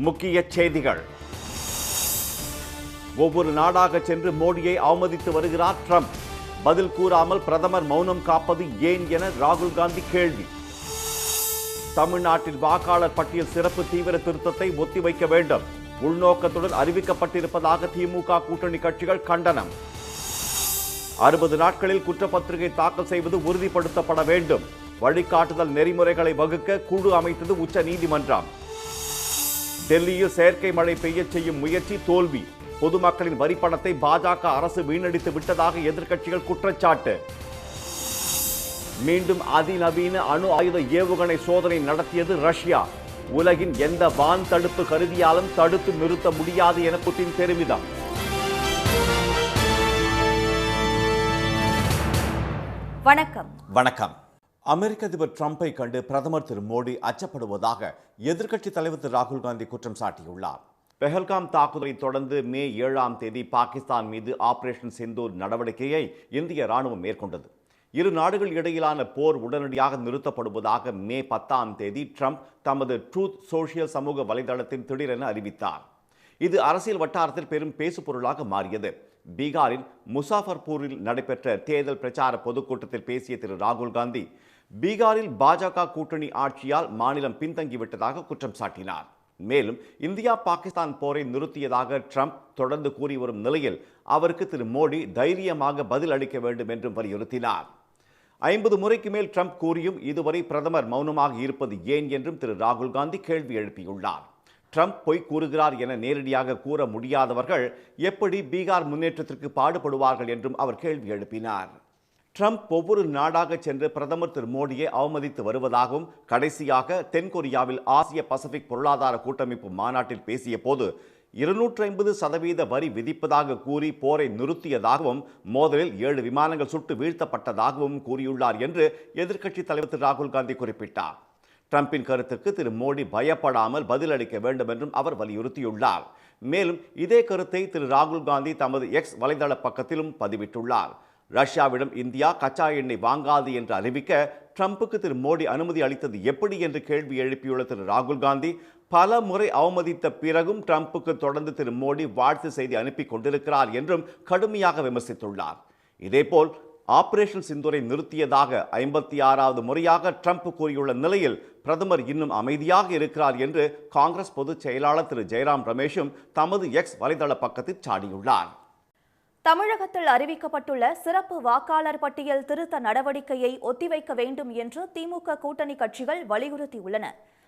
முக்கிய செய்திகள். ஒவ்வொரு நாடாக சென்று மோடியை அவமதித்து வருகிறார் ட்ரம்ப். பதில் கூறாமல் பிரதமர் மௌனம் காப்பது ஏன் என ராகுல் காந்தி கேள்வி. தமிழ்நாட்டில் வாக்காளர் பட்டியல் சிறப்பு தீவிர திருத்தத்தை ஒத்திவைக்க வேண்டும். உள்நோக்கத்துடன் அறிவிக்கப்பட்டிருப்பதாக திமுக கூட்டணி கட்சிகள் கண்டனம். 60 நாட்களில் குற்றப்பத்திரிகை தாக்கல் செய்வது உறுதிப்படுத்தப்பட வேண்டும். வழிகாட்டுதல் நெறிமுறைகளை வகுக்க குழு அமைத்தது உச்ச நீதிமன்றம். டெல்லியில் செயற்கை மழை பெய்ய செய்யும் முயற்சி தோல்வி. பொதுமக்களின் வரிப்பணத்தை பாஜக அரசு வீணடித்து விட்டதாக எதிர்க்கட்சிகள் குற்றச்சாட்டு. மீண்டும் அதிநவீன அணு ஆயுத ஏவுகணை சோதனை நடத்தியது ரஷ்யா. உலகின் எந்த வான் தடுப்பு கருவியாலும் தடுத்து நிறுத்த முடியாது என புட்டின் பெருமிதம். வணக்கம். அமெரிக்க அதிபர் ட்ரம்பை கண்டு பிரதமர் திரு மோடி அச்சப்படுவதாக எதிர்க்கட்சித் தலைவர் திரு ராகுல் காந்தி குற்றம் சாட்டியுள்ளார். பெஹல்காம் தாக்குதலை தொடர்ந்து மே 7ஆம் தேதி பாகிஸ்தான் மீது ஆபரேஷன் சிந்தூர் நடவடிக்கையை இந்திய ராணுவம் மேற்கொண்டது. இரு நாடுகள் இடையிலான போர் உடனடியாக நிறுத்தப்படுவதாக மே 10ஆம் தேதி ட்ரம்ப் தமது ட்ரூத் சோஷியல் சமூக வலைதளத்தில் திடீரென அறிவித்தார். இது அரசியல் வட்டாரத்தில் பெரும் பேசுபொருளாக மாறியது. பீகாரின் முசாஃபர்பூரில் நடைபெற்ற தேர்தல் பிரச்சார பொதுக்கூட்டத்தில் பேசிய திரு ராகுல் காந்தி பீகாரில் பாஜக கூட்டணி ஆட்சியால் மாநிலம் பின்தங்கிவிட்டதாக குற்றம் சாட்டினார். மேலும் இந்தியா பாகிஸ்தான் போரை நிறுத்தியதாக ட்ரம்ப் தொடர்ந்து கூறி வரும் நிலையில் அவருக்கு திரு மோடி தைரியமாக பதில் அளிக்க வேண்டும் என்றும் வலியுறுத்தினார். 50 முறைக்கு மேல் ட்ரம்ப் கூறியும் இதுவரை பிரதமர் மௌனமாக இருப்பது ஏன் என்றும் திரு ராகுல் காந்தி கேள்வி எழுப்பியுள்ளார். ட்ரம்ப் பொய் கூறுகிறார் என நேரடியாக கூற முடியாதவர்கள் எப்படி பீகார் முன்னேற்றத்திற்கு பாடுபடுவார்கள் என்றும் அவர் கேள்வி எழுப்பினார். ட்ரம்ப் ஒவ்வொரு நாடாக சென்று பிரதமர் திரு மோடியை அவமதித்து வருவதாகவும் கடைசியாக தென்கொரியாவில் ஆசிய பசிபிக் பொருளாதார கூட்டமைப்பு மாநாட்டில் பேசிய போது 250% வரி விதிப்பதாக கூறி போரை நிறுத்தியதாகவும் மோதலில் 7 விமானங்கள் சுட்டு வீழ்த்தப்பட்டதாகவும் கூறியுள்ளார் என்று எதிர்க்கட்சித் தலைவர் திரு ராகுல் காந்தி குறிப்பிட்டார். ட்ரம்பின் கருத்துக்கு திரு மோடி பயப்படாமல் பதிலளிக்க வேண்டும் என்றும் அவர் வலியுறுத்தியுள்ளார். மேலும் இதே கருத்தை திரு ராகுல் காந்தி தமது எக்ஸ் வலைதள பக்கத்திலும் பதிவிட்டுள்ளார். ரஷ்யாவிடம் இந்தியா கச்சா எண்ணெய் வாங்காது என்று அறிவிக்க ட்ரம்புக்கு திரு மோடி அனுமதி அளித்தது எப்படி என்று கேள்வி எழுப்பியுள்ள திரு ராகுல் காந்தி பல முறை அவமதித்த பிறகும் ட்ரம்புக்கு தொடர்ந்து திரு மோடி வாழ்த்து செய்தி அனுப்பி கொண்டிருக்கிறார் என்றும் கடுமையாக விமர்சித்துள்ளார். இதேபோல் ஆபரேஷன் சிந்தூரை நிறுத்தியதாக 56வது முறையாக ட்ரம்ப் கூறியுள்ள நிலையில் பிரதமர் இன்னும் அமைதியாக இருக்கிறார் என்று காங்கிரஸ் பொதுச் செயலாளர் திரு ஜெயராம் ரமேஷும் தமது எக்ஸ் வலைதள பக்கத்தில் சாடியுள்ளார். தமிழகத்தில் அறிவிக்கப்பட்டுள்ள சிறப்பு வாக்காளர் பட்டியல் திருத்த நடவடிக்கையை ஒத்திவைக்க வேண்டும் என்று திமுக கூட்டணி கட்சிகள் வலியுறுத்தியுள்ளன.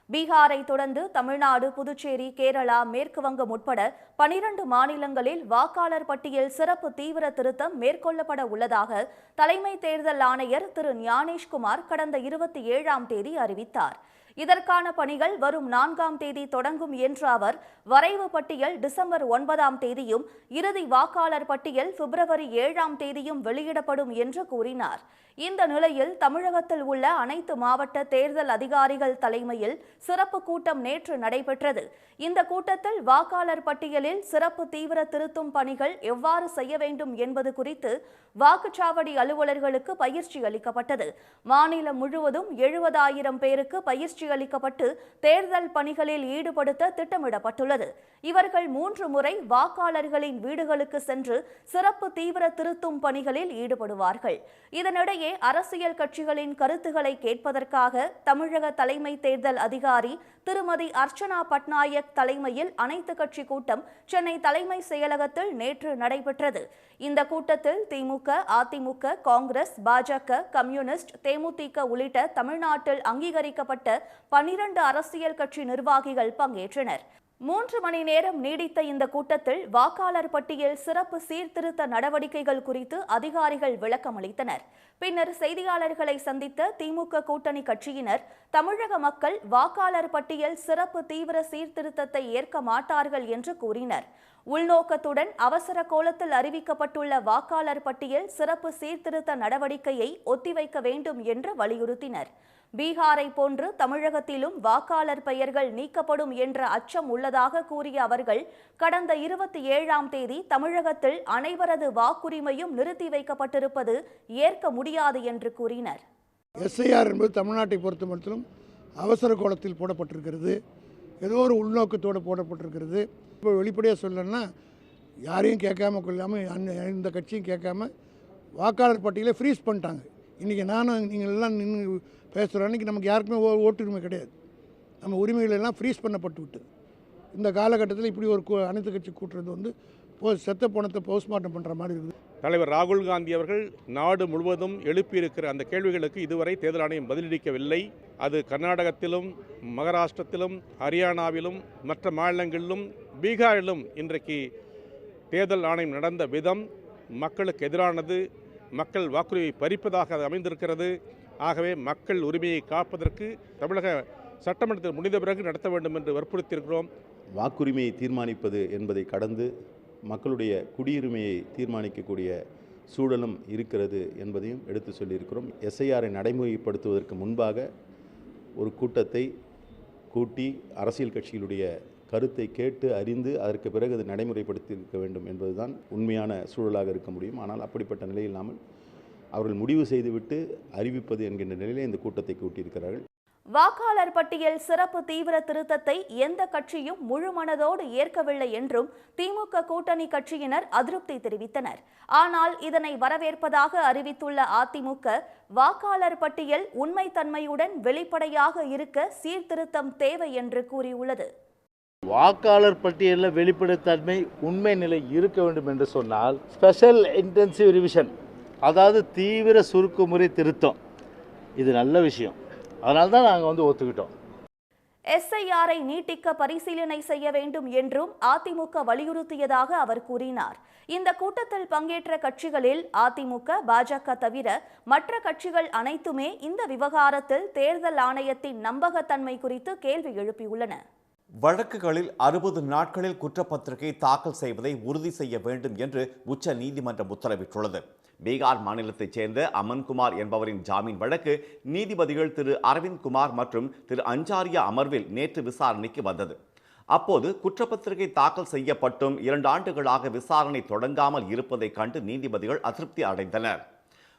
பீகாரை தொடர்ந்து தமிழ்நாடு, புதுச்சேரி, கேரளா, மேற்கு வங்கம் உட்பட 12 மாநிலங்களில் வாக்காளர் பட்டியல் சிறப்பு தீவிர திருத்தம் மேற்கொள்ளப்பட உள்ளதாக தலைமை தேர்தல் ஆணையர் திரு ஞானேஷ்குமார் கடந்த 27ஆம் தேதி அறிவித்தார். இதற்கான பணிகள் வரும் 4ஆம் தேதி தொடங்கும் என்ற அவர் வரைவு பட்டியல் டிசம்பர் 9ஆம் தேதியும் இறுதி வாக்காளர் பட்டியல் பிப்ரவரி 7ஆம் தேதியும் வெளியிடப்படும் என்று கூறினார். இந்த நிலையில் தமிழகத்தில் உள்ள அனைத்து மாவட்ட தேர்தல் அதிகாரிகள் தலைமையில் சிறப்பு கூட்டம் நேற்று நடைபெற்றது. இந்த கூட்டத்தில் வாக்காளர் பட்டியலில் சிறப்பு தீவிர திருத்தும் பணிகள் எவ்வாறு செய்ய வேண்டும் என்பது குறித்து வாக்குச்சாவடி அலுவலர்களுக்கு பயிற்சி அளிக்கப்பட்டது. மாநிலம் முழுவதும் 70,000 பேருக்கு பயிற்சி அளிக்கப்பட்டு தேர்தல் பணிகளில் ஈடுபடுத்த திட்டமிடப்பட்டுள்ளது. இவர்கள் 3 முறை வாக்காளர்களின் வீடுகளுக்கு சென்று சிறப்பு தீவிர திருத்தும் பணிகளில் ஈடுபடுவார்கள். இதனிடையே அரசியல் கட்சிகளின் கருத்துக்களை கேட்பதற்காக தமிழக தலைமை தேர்தல் அதிகாரி திருமதி அர்ச்சனா பட்நாயக் தலைமையில் அனைத்து கட்சி கூட்டம் சென்னை தலைமை செயலகத்தில் நேற்று நடைபெற்றது. இந்த கூட்டத்தில் திமுக, அதிமுக, காங்கிரஸ், பாஜக, கம்யூனிஸ்ட், தேமுதிக உள்ளிட்ட தமிழ்நாட்டில் அங்கீகரிக்கப்பட்ட 12 அரசியல் கட்சி நிர்வாகிகள் பங்கேற்றனர். 3 மணி நேரம் நீடித்த இந்த கூட்டத்தில் வாக்காளர் பட்டியல் சிறப்பு சீர்திருத்த நடவடிக்கைகள் குறித்து அதிகாரிகள் விளக்கம் அளித்தனர். பின்னர் செய்தியாளர்களை சந்தித்த திமுக கூட்டணி கட்சியினர் தமிழக மக்கள் வாக்காளர் பட்டியல் சிறப்பு தீவிர சீர்திருத்தத்தை ஏற்க மாட்டார்கள் என்று கூறினர். உள்நோக்கத்துடன் அவசர கோலத்தில் அறிவிக்கப்பட்டுள்ள வாக்காளர் பட்டியல் சிறப்பு சீர்திருத்த நடவடிக்கையை ஒத்திவைக்க வேண்டும் என்று வலியுறுத்தினர். பீகாரை போன்று தமிழகத்திலும் வாக்காளர் பெயர்கள் நீக்கப்படும் என்ற அச்சம் உள்ளதாக கூறிய அவர்கள் கடந்த 27ஆம் தேதி தமிழகத்தில் அனைவரது வாக்குரிமையும் நிறுத்தி வைக்கப்பட்டிருப்பது ஏற்க முடியாது என்று கூறினர். எஸ்ஐஆர் என்பது தமிழ்நாட்டை பொறுத்த மட்டும் அவசர கோலத்தில் போடப்பட்டிருக்கிறது. ஏதோ ஒரு உள்நோக்கத்தோடு போடப்பட்டிருக்கிறது. இப்போ வெளிப்படையாக சொல்லணும்னா யாரையும் கேட்காம கொள்ளாமல் இந்த கட்சியும் கேட்காம வாக்காளர் பட்டியலை ஃப்ரீஸ் பண்ணிட்டாங்க. இன்றைக்கி நானும் நீங்கள் எல்லாம் நின்று பேசுகிறோம். அன்றைக்கி நமக்கு யாருக்குமே ஓட்டுரிமை கிடையாது. நம்ம உரிமைகள் எல்லாம் ஃப்ரீஸ் பண்ணப்பட்டு விட்டு இந்த காலகட்டத்தில் இப்படி ஒரு அனைத்து கட்சி கூட்டுறது செத்த பணத்தை போஸ்ட்மார்ட்டம் பண்ணுற மாதிரி இருக்குது. தலைவர் ராகுல் காந்தி அவர்கள் நாடு முழுவதும் எழுப்பியிருக்கிற அந்த கேள்விகளுக்கு இதுவரை தேர்தல் ஆணையம் பதிலளிக்கவில்லை. அது கர்நாடகத்திலும், மகாராஷ்டிரத்திலும், ஹரியானாவிலும், மற்ற மாநிலங்களிலும், பீகாரிலும் இன்றைக்கு தேர்தல் ஆணையம் நடந்த விதம் மக்களுக்கு எதிரானது. மக்கள் வாக்குரிமையை பறிப்பதாக அது அமைந்திருக்கிறது. ஆகவே மக்கள் உரிமையை காப்பதற்கு தமிழக சட்டமன்றத்தில் முடிந்த பிறகு நடத்த வேண்டும் என்று வற்புறுத்தியிருக்கிறோம். வாக்குரிமையை தீர்மானிப்பது என்பதை கடந்து மக்களுடைய குடியுரிமையை தீர்மானிக்கக்கூடிய சூழலும் இருக்கிறது என்பதையும் எடுத்து சொல்லியிருக்கிறோம். எஸ்ஐஆரை நடைமுறைப்படுத்துவதற்கு முன்பாக ஒரு கூட்டத்தை கூட்டி அரசியல் கட்சிகளுடைய கருத்தை கேட்டு அறிந்து அதற்கு பிறகு அது நடைமுறைப்படுத்தியிருக்க வேண்டும் என்பதுதான் உண்மையான சூழலாக இருக்க முடியும். ஆனால் அப்படிப்பட்ட நிலை இல்லாமல் அவர்கள் முடிவு செய்துவிட்டு அறிவிப்பது என்கின்ற நிலையிலே இந்த கூட்டத்தை கூட்டியிருக்கிறார்கள். வாக்காளர் பட்டியல் சிறப்பு தீவிர திருத்தத்தை எந்த கட்சியும் முழு மனதோடு ஏற்கவில்லை என்றும் திமுக கூட்டணி கட்சியினர் அதிருப்தி தெரிவித்தனர். ஆனால் இதனை வரவேற்பதாக அறிவித்துள்ள அதிமுக, வாக்காளர் பட்டியல் உண்மைத்தன்மையுடன் வெளிப்படையாக இருக்க சீர்திருத்தம் தேவை என்று கூறியுள்ளது. வாக்காளர் பட்டியலில் வெளிப்படைத்தன்மை உண்மை நிலை இருக்க வேண்டும் என்று சொன்னால் ஸ்பெஷல் இன்டென்சிவ் ரிவிஷன், அதாவது தீவிர சுருக்குமுறை திருத்தம், இது நல்ல விஷயம். அதனால தான் நாங்கள் ஒத்துக்கிட்டோம். எஸ்ஐஆரை நீட்டிக்க பரிசீலனை செய்ய வேண்டும் என்றும் அதிமுக வலியுறுத்தியதாக அவர் கூறினார். இந்த கூட்டத்தில் பங்கேற்ற கட்சிகளில் அதிமுக, பாஜக தவிர மற்ற கட்சிகள் அனைத்துமே இந்த விவகாரத்தில் தேர்தல் ஆணையத்தின் நம்பகத்தன்மை குறித்து கேள்வி எழுப்பியுள்ளன. வழக்குகளில் 60 நாட்களில் குற்றப்பத்திரிகை தாக்கல் செய்வதை உறுதி செய்ய வேண்டும் என்று உச்ச நீதிமன்றம் உத்தரவிட்டுள்ளது. பீகார் மாநிலத்தைச் சேர்ந்த அமன்குமார் என்பவரின் ஜாமீன் வழக்கு நீதிபதிகள் திரு அரவிந்த் குமார் மற்றும் திரு அஞ்சாரியா அமர்வில் நேற்று விசாரணைக்கு வந்தது. அப்போது குற்றப்பத்திரிகை தாக்கல் செய்யப்பட்டும் 2 ஆண்டுகளாக விசாரணை தொடங்காமல் இருப்பதைக் கண்டு நீதிபதிகள் அதிருப்தி அடைந்தனர்.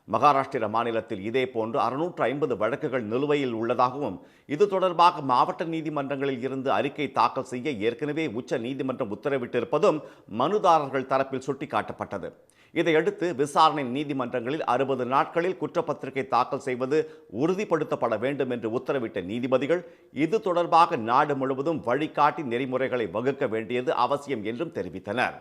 மகாராஷ்டிர மாநிலத்தில் இதே போன்று 650 வழக்குகள் நிலுவையில் உள்ளதாகவும் இது தொடர்பாக மாவட்ட நீதிமன்றங்களில் இருந்து அறிக்கை தாக்கல் செய்ய ஏற்கனவே உச்ச நீதிமன்றம் உத்தரவிட்டிருப்பதும் மனுதாரர்கள் தரப்பில் சுட்டிக்காட்டப்பட்டது. இதையடுத்து விசாரணை நீதிமன்றங்களில் 60 நாட்களில் குற்றப்பத்திரிகை தாக்கல் செய்வது உறுதிப்படுத்தப்பட வேண்டும் என்று உத்தரவிட்ட நீதிபதிகள் இது தொடர்பாக நாடு முழுவதும் வழிகாட்டி நெறிமுறைகளை வகுக்க வேண்டியது அவசியம் என்றும் தெரிவித்தனர்.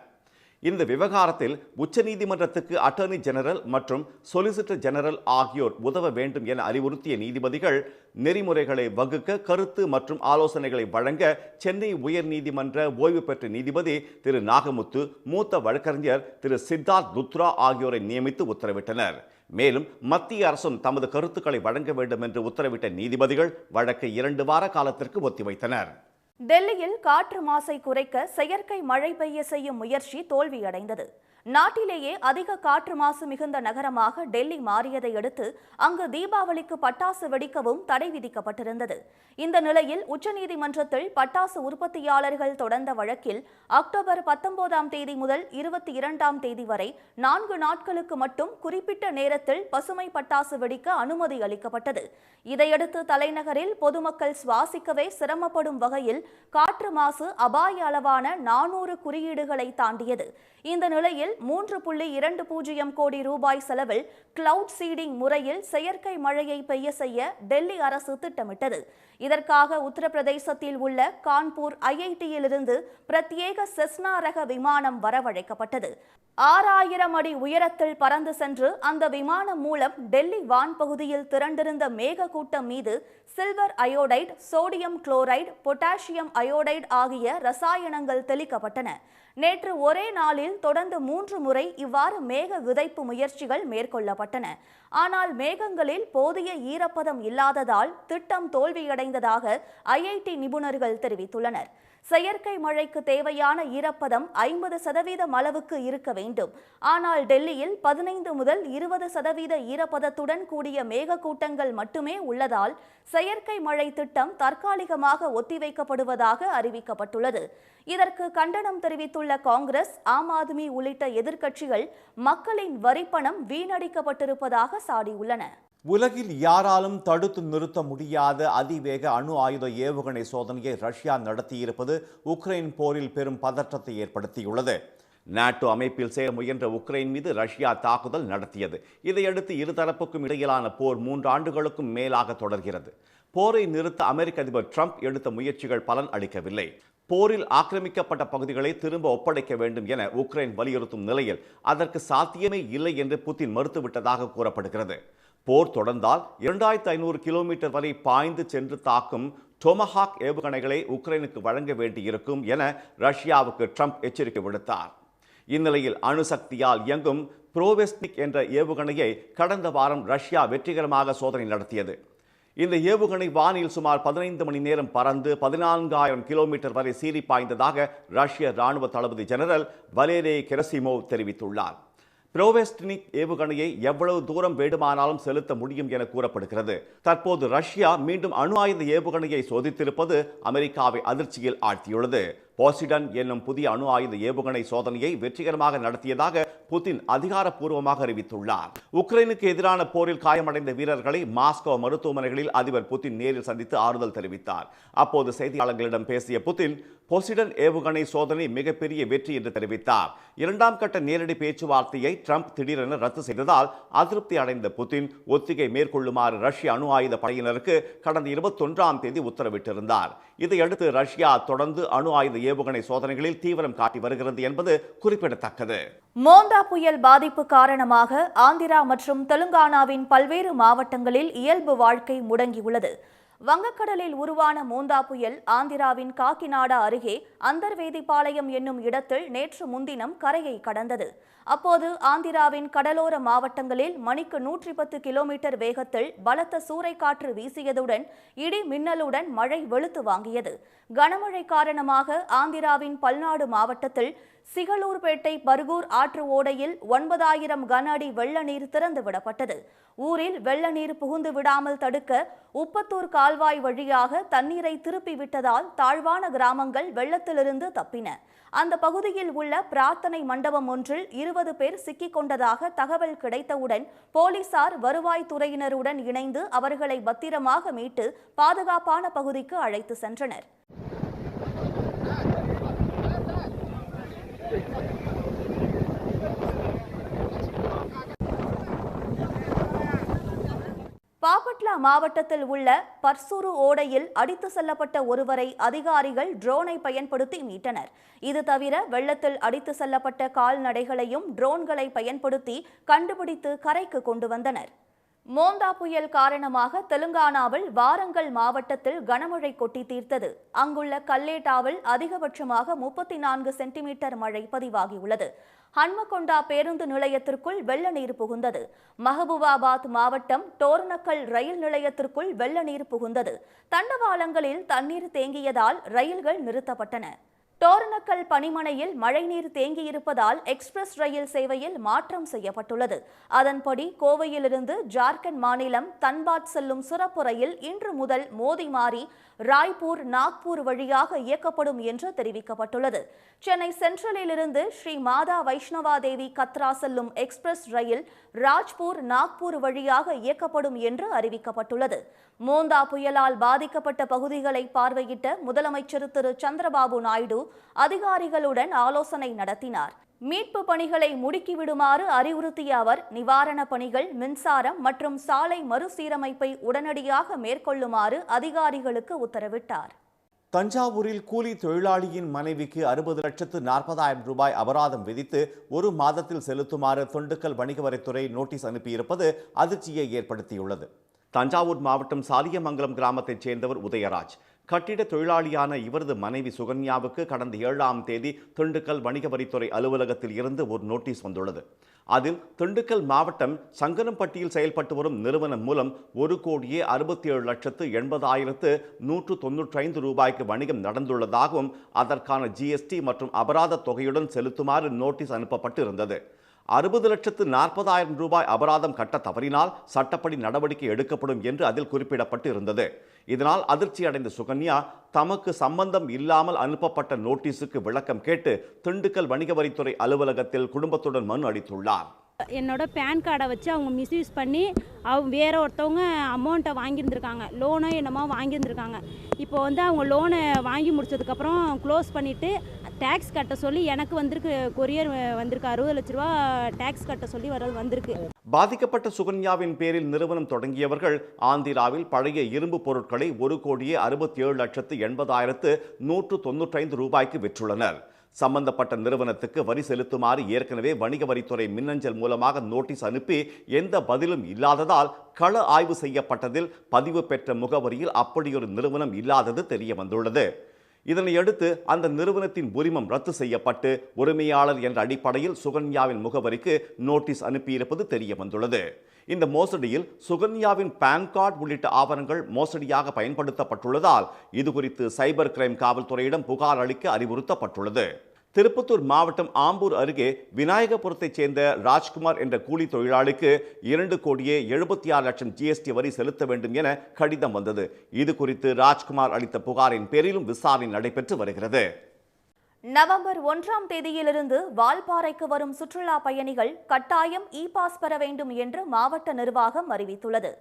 இந்த விவகாரத்தில் உச்சநீதிமன்றத்துக்கு அட்டர்னி ஜெனரல் மற்றும் சொலிசிட்டர் ஜெனரல் ஆகியோர் உதவ வேண்டும் என அறிவுறுத்திய நீதிபதிகள் நெறிமுறைகளை வகுக்க கருத்து மற்றும் ஆலோசனைகளை வழங்க சென்னை உயர்நீதிமன்ற ஓய்வு பெற்ற நீதிபதி திரு நாகமுத்து, மூத்த வழக்கறிஞர் திரு சித்தார்த் லுத்ரா ஆகியோரை நியமித்து உத்தரவிட்டனர். மேலும் மத்திய அரசும் தமது கருத்துக்களை வழங்க வேண்டும் என்று உத்தரவிட்ட நீதிபதிகள் வழக்கை 2 வார காலத்திற்கு ஒத்திவைத்தனர். டெல்லியில் காற்று மாசை குறைக்க செயற்கை மழை பெய்ய செய்யும் முயற்சி தோல்வியடைந்தது. நாட்டிலேயே அதிக காற்று மாசு மிகுந்த நகரமாக டெல்லி மாறியதை அடுத்து அங்கு தீபாவளிக்கு பட்டாசு வெடிக்கவும் தடை விதிக்கப்பட்டிருந்தது. இந்த நிலையில் உச்சநீதிமன்றத்தில் பட்டாசு உற்பத்தியாளர்கள் தொடர்ந்த வழக்கில் அக்டோபர் 19ஆம் தேதி முதல் 22ஆம் தேதி வரை 4 நாட்களுக்கு மட்டும் குறிப்பிட்ட நேரத்தில் பசுமை பட்டாசு வெடிக்க அனுமதி அளிக்கப்பட்டது. இதையடுத்து தலைநகரில் பொதுமக்கள் சுவாசிக்கவே சிரமப்படும் வகையில் காற்று மாசு அபாய அளவான 400 குறியீடுகளை தாண்டியது. இந்த நிலையில் 3.20 கோடி ரூபாய் செலவில் கிளவுட் சீடிங் முறையில் செயற்கை மழையை பெய்ய செய்ய டெல்லி அரசு திட்டமிட்டது. இதற்காக உத்தரப்பிரதேசத்தில் உள்ள கான்பூர் ஐஐடியிலிருந்து பிரத்யேக செஸ்னா ரக விமானம் வரவழைக்கப்பட்டது. 6000 அடி உயரத்தில் பறந்து சென்று அந்த விமானம் மூலம் டெல்லி வான் பகுதியில் திரண்டிருந்த மேக கூட்டம் மீது silver iodide, sodium chloride, potassium iodide ஆகிய ரசாயனங்கள் தெளிக்கப்பட்டன. நேற்று ஒரே நாளில் தொடர்ந்து 3 முறை இவ்வாறு மேக விதைப்பு முயற்சிகள் மேற்கொள்ளப்பட்டன. ஆனால் மேகங்களில் போதிய ஈரப்பதம் இல்லாததால் திட்டம் தோல்வியடைந்ததாக ஐஐடி நிபுணர்கள் தெரிவித்துள்ளனர். செயற்கை மழைக்கு தேவையான ஈரப்பதம் 50% அளவுக்கு இருக்க வேண்டும். ஆனால் டெல்லியில் 15 முதல் 20% ஈரப்பதத்துடன் கூடிய மேகக்கூட்டங்கள் மட்டுமே உள்ளதால் செயற்கை மழை திட்டம் தற்காலிகமாக ஒத்திவைக்கப்படுவதாக அறிவிக்கப்பட்டுள்ளது. இதற்கு கண்டனம் தெரிவித்துள்ள காங்கிரஸ், ஆம் ஆத்மி உள்ளிட்ட எதிர்க்கட்சிகள் மக்களின் வரிப்பணம் வீணடிக்கப்பட்டிருப்பதாக சாடியுள்ளன. உலகில் யாராலும் தடுத்து நிறுத்த முடியாத அதிவேக அணு ஆயுத ஏவுகணை சோதனையை ரஷ்யா நடத்தியிருப்பது உக்ரைன் போரில் பெரும் பதற்றத்தை ஏற்படுத்தியுள்ளது. நாட்டோ அமைப்பில் சேர முயன்ற உக்ரைன் மீது ரஷ்யா தாக்குதல் நடத்தியது. இதையடுத்து இருதரப்புக்கும் இடையிலான போர் 3 ஆண்டுகளுக்கும் மேலாக தொடர்கிறது. போரை நிறுத்த அமெரிக்க அதிபர் ட்ரம்ப் எடுத்த முயற்சிகள் பலன் அளிக்கவில்லை. போரில் ஆக்கிரமிக்கப்பட்ட பகுதிகளை திரும்ப ஒப்படைக்க வேண்டும் என உக்ரைன் வலியுறுத்தும் நிலையில் அதற்கு சாத்தியமே இல்லை என்று புதின் மறுத்துவிட்டதாக கூறப்படுகிறது. போர் தொடர்ந்தால் 2500 கிலோமீட்டர் வரை பாய்ந்து சென்று தாக்கும் டொமஹாக் ஏவுகணைகளை உக்ரைனுக்கு வழங்க வேண்டியிருக்கும் என ரஷ்யாவுக்கு ட்ரம்ப் எச்சரிக்கை விடுத்தார். இந்நிலையில் அணுசக்தியால் இயங்கும் புரோவெஸ்னிக் என்ற ஏவுகணையை கடந்த வாரம் ரஷ்யா வெற்றிகரமாக சோதனை நடத்தியது. இந்த ஏவுகணை வானில் சுமார் 15 மணி நேரம் பறந்து 14,000 கிலோமீட்டர் வரை சீறி பாய்ந்ததாக ரஷ்ய ராணுவ தளபதி ஜெனரல் வலேரி கெரசிமோவ் தெரிவித்துள்ளார். புரோவெஸ்னிக் ஏவுகணையை எவ்வளவு தூரம் வேண்டுமானாலும் செலுத்த முடியும் என கூறப்படுகிறது. தற்போது ரஷ்யா மீண்டும் அணு ஆயுத ஏவுகணையை சோதித்திருப்பது அமெரிக்காவை அதிர்ச்சியில் ஆழ்த்தியுள்ளது. போசிடன் என்னும் புதிய அணு ஆயுத ஏவுகணை சோதனையை வெற்றிகரமாக நடத்தியதாக புதின் அதிகாரப்பூர்வமாக அறிவித்துள்ளார். உக்ரைனுக்கு எதிரான போரில் காயமடைந்த வீரர்களை மாஸ்கோ மருத்துவமனைகளில் அதிபர் புதின் நேரில் சந்தித்து ஆறுதல் தெரிவித்தார். அப்போது செய்தியாளர்களிடம் பேசிய புதின் போசிடன் ஏவுகணை சோதனை மிகப்பெரிய வெற்றி என்று தெரிவித்தார். 2ஆம் கட்ட நேரடி பேச்சுவார்த்தையை ட்ரம்ப் திடீரென ரத்து செய்ததால் அதிருப்தி அடைந்த புதின் ஒத்திகை மேற்கொள்ளுமாறு ரஷ்ய அணு ஆயுத படையினருக்கு கடந்த 21ஆம் தேதி உத்தரவிட்டிருந்தார். இதையடுத்து ரஷ்யா தொடர்ந்து அணு ஆயுத ஏவுகணை சோதனைகளில் தீவிரம் காட்டி வருகிறது என்பது குறிப்பிடத்தக்கது. மோந்தா புயல் பாதிப்பு காரணமாக ஆந்திரா மற்றும் தெலுங்கானாவின் பல்வேறு மாவட்டங்களில் இயல்பு வாழ்க்கை முடங்கியுள்ளது. வங்கக்கடலில் உருவான மோந்தா புயல் ஆந்திராவின் காக்கிநாடா அருகே அந்தர்வேதிபாளையம் என்னும் இடத்தில் நேற்று முன்தினம் கரையை கடந்தது. அப்போது ஆந்திராவின் கடலோர மாவட்டங்களில் மணிக்கு 110 கிலோமீட்டர் வேகத்தில் பலத்த சூறைக்காற்று வீசியதுடன் இடி மின்னலுடன் மழை வெளுத்து வாங்கியது. கனமழை காரணமாக ஆந்திராவின் பல்நாடு மாவட்டத்தில் சிகலூர்பேட்டை பர்கூர் ஆற்று ஓடையில் 9,000 கன அடி வெள்ள நீர் திறந்து விடப்பட்டது. ஊரில் வெள்ள நீர் புகுந்து விடாமல் தடுக்க உப்பத்தூர் கால்வாய் வழியாக தண்ணீரை திருப்பி விட்டதால் தாழ்வான கிராமங்கள் வெள்ளத்திலிருந்து தப்பின. அந்த பகுதியில் உள்ள பிரார்த்தனை மண்டபம் ஒன்றில் 20 பேர் சிக்கிக் கொண்டதாக தகவல் கிடைத்தவுடன் போலீசார் வருவாய்த்துறையினருடன் இணைந்து அவர்களை பத்திரமாக மீட்டு பாதுகாப்பான பகுதிக்கு அழைத்து சென்றனர். பாபட்லா மாவட்டத்தில் உள்ள பர்சூரு ஓடையில் அடித்து செல்லப்பட்ட ஒருவரை அதிகாரிகள் ட்ரோனை பயன்படுத்தி மீட்டனர். இது தவிர வெள்ளத்தில் அடித்து செல்லப்பட்ட கால்நடைகளையும் ட்ரோன்களை பயன்படுத்தி கண்டுபிடித்து கரைக்கு கொண்டு வந்தனர். மோந்தா புயல் காரணமாக தெலுங்கானாவில் வாரங்கல் மாவட்டத்தில் கனமழை கொட்டி தீர்த்தது. அங்குள்ள கல்லேட்டாவில் அதிகபட்சமாக 34 சென்டிமீட்டர் மழை பதிவாகியுள்ளது. ஹன்மகொண்டா பேருந்து நிலையத்திற்குள் வெள்ள நீர் புகுந்தது. மஹபூபாபாத் மாவட்டம் டோர்னக்கல் ரயில் நிலையத்திற்குள் வெள்ள நீர் புகுந்தது. தண்டவாளங்களில் தண்ணீர் தேங்கியதால் ரயில்கள் நிறுத்தப்பட்டன. டோர்னக்கல் பணிமனையில் மழைநீர் தேங்கியிருப்பதால் எக்ஸ்பிரஸ் ரயில் சேவையில் மாற்றம் செய்யப்பட்டுள்ளது. அதன்படி கோவையிலிருந்து ஜார்க்கண்ட் மாநிலம் தன்பாத் செல்லும் சிறப்பு ரயில் இன்று முதல் மோதி மாறி ராய்ப்பூர் நாக்பூர் வழியாக இயக்கப்படும் என்று தெரிவிக்கப்பட்டுள்ளது. சென்னை சென்ட்ரலிலிருந்து ஸ்ரீ மாதா வைஷ்ணவா தேவி கத்ரா செல்லும் எக்ஸ்பிரஸ் ரயில் ராஜ்பூர் நாக்பூர் வழியாக இயக்கப்படும் என்று அறிவிக்கப்பட்டுள்ளது. மோந்தா புயலால் பாதிக்கப்பட்ட பகுதிகளை பார்வையிட்ட முதலமைச்சர் திரு சந்திரபாபு நாயுடு அதிகாரிகளுடன் ஆலோசனை நடத்தினார். மீட்பு பணிகளை முடுக்கிவிடுமாறு அறிவுறுத்திய அவர் நிவாரண பணிகள், மின்சாரம் மற்றும் சாலை மறுசீரமைப்பை உடனடியாக மேற்கொள்ளுமாறு அதிகாரிகளுக்கு உத்தரவிட்டார். தஞ்சாவூரில் கூலி தொழிலாளியின் மனைவிக்கு 60,40,000 ரூபாய் அபராதம் விதித்து 1 மாதத்தில் செலுத்துமாறு திண்டுக்கல் வணிக வரித்துறை நோட்டீஸ் அனுப்பியிருப்பது அதிர்ச்சியை ஏற்படுத்தியுள்ளது. தஞ்சாவூர் மாவட்டம் சாலியமங்கலம் கிராமத்தைச் சேர்ந்தவர் உதயராஜ். கட்டிட தொழிலாளியான இவரது மனைவி சுகன்யாவுக்கு கடந்த 7ஆம் தேதி திண்டுக்கல் வணிக வரித்துறை அலுவலகத்தில் இருந்து ஒரு நோட்டீஸ் வந்துள்ளது. அதில் திண்டுக்கல் மாவட்டம் சங்கரம்பட்டியில் செயல்பட்டு வரும் நிறுவனம் மூலம் 1,87,80,195 ரூபாய்க்கு வணிகம் நடந்துள்ளதாகவும் அதற்கான GST மற்றும் அபராத தொகையுடன் செலுத்துமாறு நோட்டீஸ் அனுப்பப்பட்டு இருந்தது. 60,40,000 ரூபாய் அபராதம் கட்ட தவறினால் சட்டப்படி நடவடிக்கை எடுக்கப்படும் என்று அதில் குறிப்பிடப்பட்டு இருந்தது. இதனால் அதிர்ச்சி அடைந்த சுகன்யா தமக்கு சம்பந்தம் இல்லாமல் அனுப்பப்பட்ட நோட்டீஸுக்கு விளக்கம் கேட்டு திண்டுக்கல் வணிக வரித்துறை அலுவலகத்தில் குடும்பத்துடன் மனு அளித்துள்ளார். என்னோட பேன் கார்டை வச்சு அவங்க மிஸ்யூஸ் பண்ணி வேற ஒருத்தவங்க அமௌண்ட்டை வாங்கியிருந்துருக்காங்க, லோனோ என்னமோ வாங்கியிருந்துருக்காங்க. இப்போ வந்து அவங்க லோனை வாங்கி முடிச்சதுக்கப்புறம் க்ளோஸ் பண்ணிவிட்டு டேக்ஸ் கட்ட சொல்லி எனக்கு வந்திருக்கு, கொரியர் வந்திருக்கு, 60 லட்ச ரூபா டேக்ஸ் கட்ட சொல்லி வந்திருக்கு. பாதிக்கப்பட்ட சுகன்யாவின் பேரில் நிறுவனம் தொடங்கியவர்கள் ஆந்திராவில் பழைய இரும்பு பொருட்களை 1,67,80,195 ரூபாய்க்கு விற்றுள்ளனர். சம்பந்தப்பட்ட நிறுவனத்துக்கு வரி செலுத்துமாறு ஏற்கனவே வணிக வரித்துறை மின்னஞ்சல் மூலமாக நோட்டீஸ் அனுப்பி எந்த பதிலும் இல்லாததால் கள ஆய்வு செய்யப்பட்டதில் பதிவு பெற்ற முகவரியில் அப்படியொரு நிறுவனம் இல்லாதது தெரிய வந்துள்ளது. இதனையடுத்து அந்த நிறுவனத்தின் உரிமம் ரத்து செய்யப்பட்டு உரிமையாளர் என்ற அடிப்படையில் சுகன்யாவின் முகவரிக்கு நோட்டீஸ் அனுப்பியிருப்பது தெரிய வந்துள்ளது. இந்த மோசடியில் சுகன்யாவின் பான் கார்டு உள்ளிட்ட ஆவணங்கள் மோசடியாக பயன்படுத்தப்பட்டுள்ளதால் இதுகுறித்து சைபர் கிரைம் காவல்துறையிடம் புகார் அளிக்க அறிவுறுத்தப்பட்டுள்ளது. திருப்பத்தூர் மாவட்டம் ஆம்பூர் அருகே விநாயகபுரத்தைச் சேர்ந்த ராஜ்குமார் என்ற கூலி தொழிலாளிக்கு 2,76,00,000 GST வரி செலுத்த வேண்டும் என கடிதம் வந்தது. இது குறித்து ராஜ்குமார் அளித்த புகாரின் பேரிலும் விசாரணை நடைபெற்று வருகிறது. நவம்பர் 1ஆம் தேதியிலிருந்து வால்பாறைக்கு வரும் சுற்றுலா பயணிகள் கட்டாயம் இ-பாஸ் பெற வேண்டும் என்று மாவட்ட நிர்வாகம் அறிவித்துள்ளது.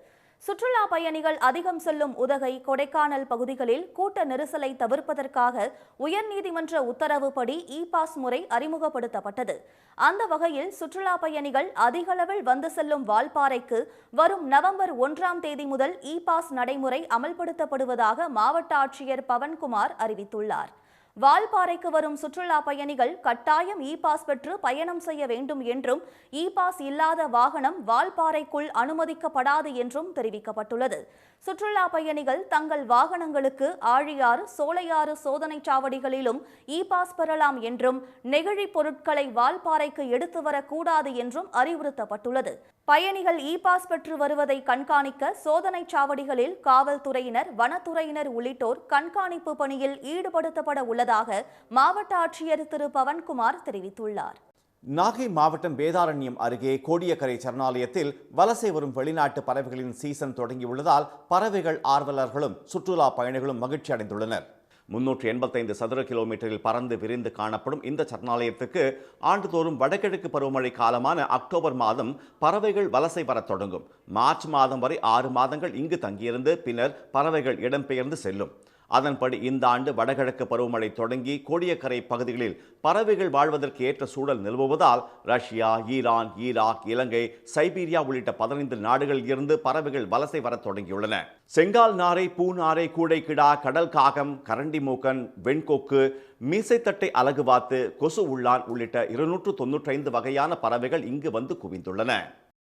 சுற்றுலா பயணிகள் அதிகம் செல்லும் உதகை, கொடைக்கானல் பகுதிகளில் கூட்ட நெரிசலை தவிர்ப்பதற்காக உயர்நீதிமன்ற உத்தரவுப்படி இ-பாஸ் முறை அறிமுகப்படுத்தப்பட்டது. அந்த வகையில் சுற்றுலா பயணிகள் அதிகளவில் வந்து செல்லும் வால்பாறைக்கு வரும் நவம்பர் 1ஆம் தேதி முதல் இ-பாஸ் நடைமுறை அமல்படுத்தப்படுவதாக மாவட்ட ஆட்சியர் பவன்குமார் அறிவித்துள்ளார். வால்பாறைக்கு வரும் சுற்றுலா பயணிகள் கட்டாயம் இ-பாஸ் பெற்று பயணம் செய்ய வேண்டும் என்றும் இ-பாஸ் இல்லாத வாகனம் வால்பாறைக்குள் அனுமதிக்கப்படாது என்றும் தெரிவிக்கப்பட்டுள்ளது. சுற்றுலா பயணிகள் தங்கள் வாகனங்களுக்கு ஆழியாறு, சோலையாறு சோதனை சாவடிகளிலும் இ-பாஸ் பெறலாம் என்றும் நெகிழி பொருட்களை வால்பாறைக்கு எடுத்து வரக்கூடாது என்றும் அறிவுறுத்தப்பட்டுள்ளது. பயணிகள் இ-பாஸ் பெற்று வருவதை கண்காணிக்க சோதனை சாவடிகளில் காவல்துறையினர், வனத்துறையினர் உள்ளிட்டோர் கண்காணிப்பு பணியில் ஈடுபடுத்தப்பட உள்ளதாக மாவட்ட ஆட்சியர் திரு பவன்குமார் தெரிவித்துள்ளார். நாகை மாவட்டம் வேதாரண்யம் அருகே கோடியக்கரை சரணாலயத்தில் வலசை வரும் வெளிநாட்டு பறவைகளின் சீசன் தொடங்கியுள்ளதால் பறவைகள் ஆர்வலர்களும் சுற்றுலா பயணிகளும் மகிழ்ச்சி அடைந்துள்ளனர். 385 சதுர கிலோமீட்டரில் பறந்து விரிந்து காணப்படும் இந்த சரணாலயத்துக்கு ஆண்டுதோறும் வடகிழக்கு பருவமழை காலமான அக்டோபர் மாதம் பறவைகள் வலசை வரத் தொடங்கும். மார்ச் மாதம் வரை 6 மாதங்கள் இங்கு தங்கியிருந்து பின்னர் பறவைகள் இடம்பெயர்ந்து செல்லும். அதன்படி இந்த ஆண்டு வடகிழக்கு பருவமழை தொடங்கி கோடியக்கரை பகுதிகளில் பறவைகள் வாழ்வதற்கு ஏற்ற சூழல் நிலவுவதால் ரஷ்யா, ஈரான், ஈராக், இலங்கை, சைபீரியா உள்ளிட்ட 15 நாடுகளில் இருந்து பறவைகள் வலசை வரத் தொடங்கியுள்ளன. செங்கால் நாரை, பூநாரை, கூடைக்கிடா, கடல் காகம், கரண்டி மூக்கன், வெண்கொக்கு, மீசைத்தட்டை அலகுவாத்து, கொசு உள்ளான் உள்ளிட்ட 295 வகையான பறவைகள் இங்கு வந்து குவிந்துள்ளன.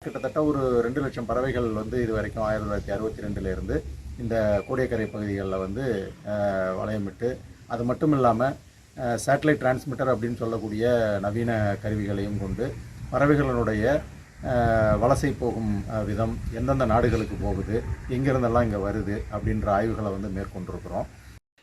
கிட்டத்தட்ட ஒரு 2 லட்சம் பறவைகள் இது வரைக்கும் 1962 இருந்து இந்த கோடியக்கரை பகுதிகளில் வளையமிட்டு, அது மட்டும் இல்லாமல் சேட்டலைட் டிரான்ஸ்மிட்டர் அப்படின்னு சொல்லக்கூடிய நவீன கருவிகளையும் கொண்டு பறவைகளினுடைய வலசை போகும் விதம், எந்தெந்த நாடுகளுக்கு போகுது, எங்கிருந்தெல்லாம் இங்கே வருது அப்படின்ற ஆய்வுகளை மேற்கொண்டிருக்கிறோம்.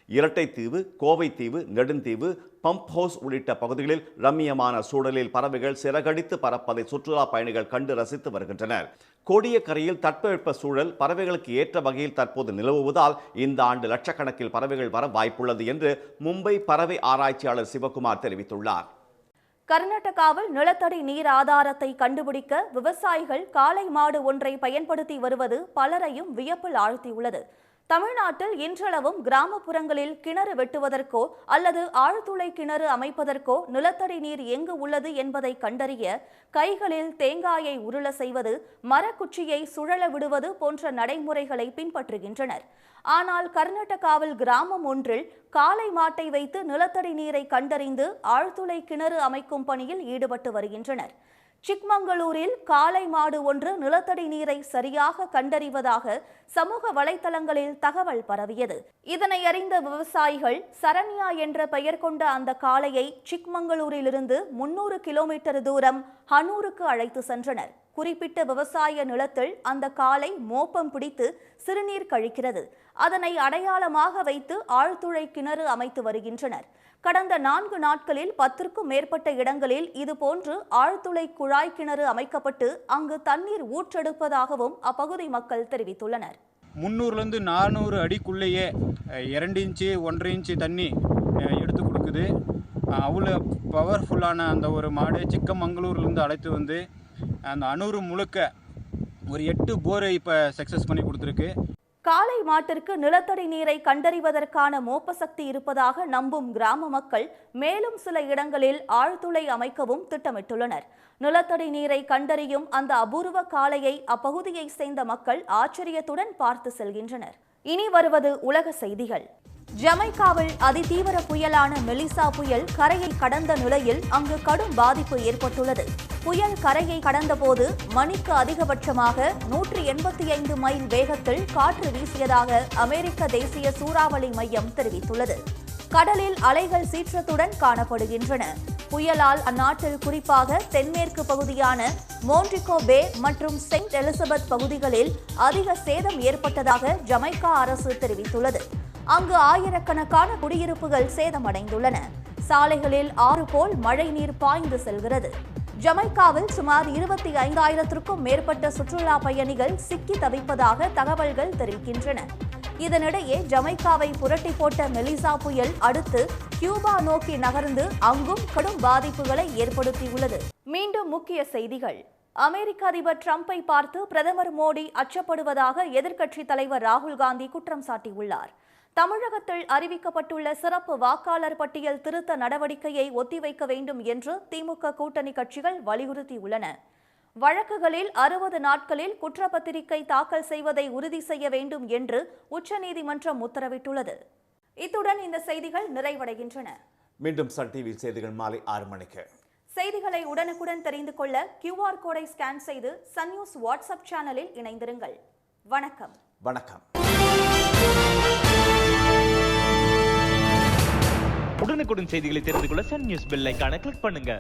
இரட்டைத்தீவு, கோவைத்தீவு, நெடுந்தீவு, பம்ப் ஹவுஸ் உள்ளிட்ட பகுதிகளில் ரம்மியமான சூழலில் பறவைகள் சிறகடித்து பறப்பதை சுற்றுலா பயணிகள் கண்டு ரசித்து வருகின்றனர். கோடியக்கரையில் தட்பவெப்ப சூழல் பறவைகளுக்கு ஏற்ற வகையில் தற்போது நிலவுவதால் இந்த ஆண்டு லட்சக்கணக்கில் பறவைகள் வர வாய்ப்புள்ளது என்று மும்பை பறவை ஆராய்ச்சியாளர் சிவகுமார் தெரிவித்துள்ளார். கர்நாடகாவில் நிலத்தடி நீர் ஆதாரத்தை கண்டுபிடிக்க விவசாயிகள் காளை மாடு ஒன்றை பயன்படுத்தி வருவது பலரையும் வியப்பில் ஆழ்த்தியுள்ளது. தமிழ்நாட்டில் இன்றளவும் கிராமப்புறங்களில் கிணறு வெட்டுவதற்கோ அல்லது ஆழ்துளை கிணறு அமைப்பதற்கோ நிலத்தடி நீர் எங்கு உள்ளது என்பதை கண்டறிய கைகளில் தேங்காயை உருள செய்வது, மரக்குச்சியை சுழல விடுவது போன்ற நடைமுறைகளை பின்பற்றுகின்றனர். ஆனால் கர்நாடகாவில் கிராமம் ஒன்றில் காளை மாட்டை வைத்து நிலத்தடி நீரை கண்டறிந்து ஆழ்துளை கிணறு அமைக்கும் பணியில் ஈடுபட்டு வருகின்றனர். சிக்மங்களூரில் காளை மாடு ஒன்று நிலத்தடி நீரை சரியாக கண்டறிவதாக சமூக வலைதளங்களில் தகவல் பரவியது. இதனை அறிந்த விவசாயிகள் சரண்யா என்ற பெயர் கொண்ட அந்த காளையை சிக்மங்களூரிலிருந்து 300 கிலோமீட்டர் தூரம் ஹனூருக்கு அழைத்து சென்றனர். குறிப்பிட்ட விவசாய நிலத்தில் அந்த காளை மோப்பம் பிடித்து சிறுநீர் கழிக்கிறது. அதனை அடையாளமாக வைத்து ஆழ்துளை கிணறு அமைத்து வருகின்றனர். கடந்த 4 நாட்களில் 10க்கும் மேற்பட்ட இடங்களில் இதுபோன்று ஆழ்துளை குழாய் கிணறு அமைக்கப்பட்டு அங்கு தண்ணீர் ஊற்றெடுப்பதாகவும் அப்பகுதி மக்கள் தெரிவித்துள்ளனர். 300லேருந்து 400 அடிக்குள்ளேயே 2 இன்ச்சு 1.5 இன்ச்சு தண்ணி எடுத்து கொடுக்குது. அவ்வளோ பவர்ஃபுல்லான அந்த ஒரு மாடு சிக்கமங்களூர்லேருந்து அழைத்து வந்து அந்த அனூர் முழுக்க ஒரு 8 போரை இப்போ சக்ஸஸ் பண்ணி கொடுத்துருக்கு. காளை மாட்டிற்கு நிலத்தடி நீரை கண்டறிவதற்கான மோப்ப சக்தி இருப்பதாக நம்பும் கிராம மக்கள் மேலும் சில இடங்களில் ஆழ்துளை அமைக்கவும் திட்டமிட்டுள்ளனர். நிலத்தடி நீரை கண்டறியும் அந்த அபூர்வ காளையை அப்பகுதியை சேர்ந்த மக்கள் ஆச்சரியத்துடன் பார்த்து செல்கின்றனர். இனி வருவது உலக செய்திகள். ஜமைக்காவில் அதிதீவிர புயலான மெலிசா புயல் கரையை கடந்த நிலையில் அங்கு கடும் பாதிப்பு ஏற்பட்டுள்ளது. புயல் கரையை கடந்தபோது மணிக்கு அதிகபட்சமாக 185 மைல் வேகத்தில் காற்று வீசியதாக அமெரிக்க தேசிய சூறாவளி மையம் தெரிவித்துள்ளது. கடலில் அலைகள் சீற்றத்துடன் காணப்படுகின்றன. புயலால் அந்நாட்டில் குறிப்பாக தென்மேற்கு பகுதியான மோன்டிகோ பே மற்றும் செயின்ட் எலிசபெத் பகுதிகளில் அதிக சேதம் ஏற்பட்டதாக ஜமைக்கா அரசு தெரிவித்துள்ளது. அங்கு ஆயிரக்கணக்கான குடியிருப்புகள் சேதமடைந்துள்ளன. சாலைகளில் ஆறு போல் மழை நீர் பாய்ந்து செல்கிறது. ஜமைக்காவில் சுமார் 25,000க்கும் மேற்பட்ட சுற்றுலா பயணிகள் சிக்கி தவிப்பதாக தகவல்கள் தெரிவிக்கின்றன. இதனிடையே ஜமைக்காவை புரட்டி போட்ட மெலிசா புயல் அடுத்து கியூபா நோக்கி நகர்ந்து அங்கும் கடும் பாதிப்புகளை ஏற்படுத்தியுள்ளது. மீண்டும் முக்கிய செய்திகள். அமெரிக்க அதிபர் டிரம்பை பார்த்து பிரதமர் மோடி அச்சப்படுவதாக எதிர்க்கட்சித் தலைவர் ராகுல் காந்தி குற்றம் சாட்டியுள்ளார். தமிழகத்தில் அறிவிக்கப்பட்டுள்ள சிறப்பு வாக்காளர் பட்டியல் திருத்த நடவடிக்கையை ஒத்திவைக்க வேண்டும் என்று திமுக கூட்டணி கட்சிகள் வலியுறுத்தியுள்ளன. வழக்குகளில் 60 நாட்களில் குற்றப்பத்திரிகை தாக்கல் செய்வதை உறுதி செய்ய வேண்டும் என்று உச்சநீதிமன்றம் உத்தரவிட்டுள்ளது. இத்துடன் இந்த செய்திகள் நிறைவடைகின்றன. மீண்டும் சன் டிவி செய்திகள் மாலை 6 மணிக்கு. செய்திகளை உடனுக்குடன் தெரிந்து கொள்ள QR கோடை ஸ்கேன் செய்து சன் நியூஸ் வாட்ஸ்அப் சேனலில் இணைந்திருங்கள். வணக்கம். வணக்கம். உடனுக்குடன் செய்திகளை தெரிந்து கொள்ள சன் நியூஸ் பெல் ஐகானை கிளிக் பண்ணுங்க.